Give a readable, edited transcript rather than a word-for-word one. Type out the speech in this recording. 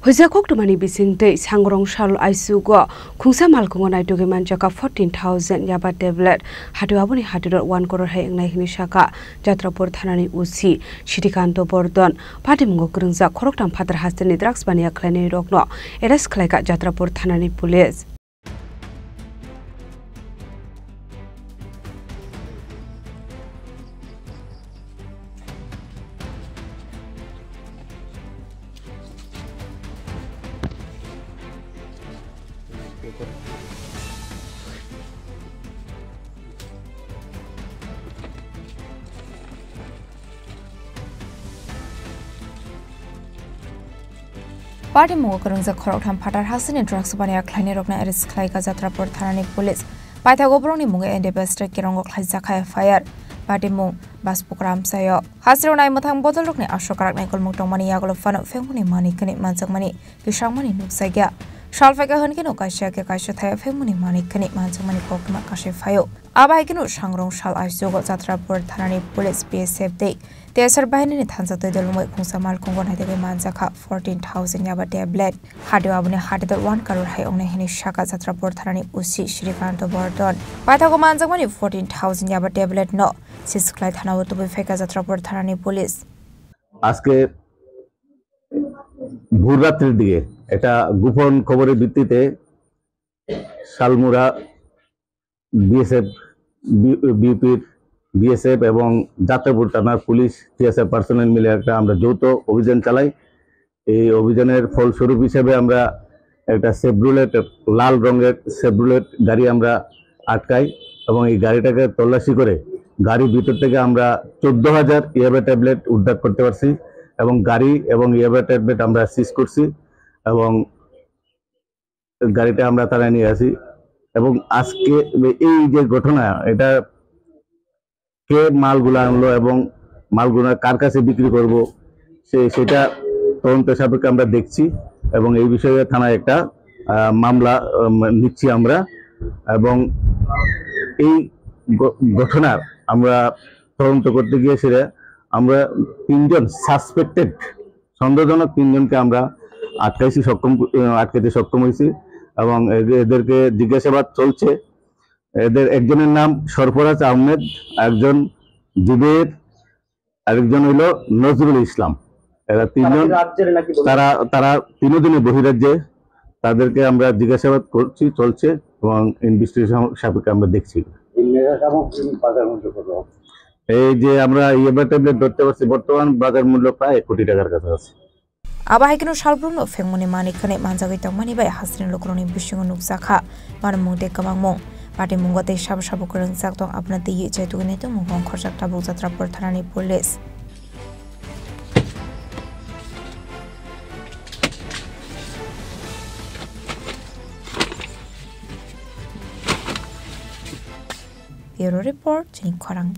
Hujakok tumani bisingte sangrong shal aisugo khungsa malkungo naituge manjaka 14,000 yaba tablet hatu abuni hatudor 1 crore hai engnai hini shaka Jatrapur thanani usi Shirikanto Bordon patimungo kurungja khoroktam phatar hasteni drugs bania khlani rokno arrest khlaika Jatrapur thanani police Party mo kurungja khoroktham phatar hasini drugs bania khlani rokna arrest khlaika Jatrapur thanani police paitha gobroni munge endebester kirongo khlaija kha fire party mo baspukram sayo hasiro nai mathang bodol rokni ashokarak nai kolmuk tongmani yagolo fano fengmuni mani kani manjakmani bisangmani nuksagya Shalfaga Hankino Kasha Kasha Femuni Mani Kani Mansamani Pokma Kasha Fayo. Abaikino Shangrong Shal Aisugo Jatrapur Thanani Police BSF Day. They are surviving in Tanza de Lumo Kunsamal Kongon Hade Manzaka 14,000 Yaba tablet. Hadu Abune had the 1 crore high on Hini Shaka Jatrapur Thanani Usi Shirikanto Bordon. Patago Manzamani 14,000 Yaba tablet no. Sis Klaithana to be fake as Jatrapur Thanani Police. Aske ভোররাত্রির দিকে এটা গোপন খবরের ভিত্তিতে শালমুরা BSF বিউপির BSF এবং যাত্রাপুর থানার police TSF personnel মিলে একটা আমরা যৌথ অভিযান চালাই। এই অভিযানের ফলস্বরূপ হিসেবে আমরা একটা সেভরুলেট লাল রঙের সেভরুলেট গাড়ি আমরা আটকাই এবং এই গাড়িটাকে তল্লাশি করে গাড়ির ভিতর থেকে আমরা 14,000 ইয়াবা ট্যাবলেট উদ্ধার করতে পারছি এবং গাড়ি এবং ইয়াবা ট্যাবলেট আমরা সিজ করছি এবং গাড়িটা আমরা থানায় নিয়ে আসি এবং আজকে এই যে ঘটনা এটা কে মালগুলো আনলো এবং মালগুলো কার কাছে বিক্রি করব সেটা তদন্ত সাপেক্ষে আমরা দেখছি এবং এই বিষয়ে থানায় একটা মামলা নিচ্ছি আমরা এবং এই ঘটনার আমরা তদন্ত করতে গিয়ে সেটা আমরা 3 জন সাসপেক্টেড সন্দেহজনক 3 জনকে আমরা আটকাইতে সক্ষম হয়েছি এবং এদেরকে জিজ্ঞাসাবাদ চলছে। এদের একজনের নাম সরফরাজ আহমেদ, একজন জুবের, আরেকজন হলো নজরুল ইসলাম। এরা 3 জন তারা 3 দিনে বহিরাজ্যে তাদেরকে আমরা জিজ্ঞাসাবাদ করছি চলছে এবং ইনভেস্টিগেশন সাপেক্ষে আমরা দেখছি। এই যে আমরা ইয়াবা ট্যাবলেট ধরতে পারছি বর্তমান বাজার মূল্য প্রায় 1 কোটি টাকার কাছাকাছি। Abaikino Shalbruno Femuni Mani Kane Manzagita Mani by Hasrin Lokroni Bishing Nuksaka, Manamude Kamangmo, Pati Mungote Shabakurang Sakton Abna the Yiche to Neto Mungong Korsak Tabu Jatrapur Thanani Police. Bureau Report, Jin Korang.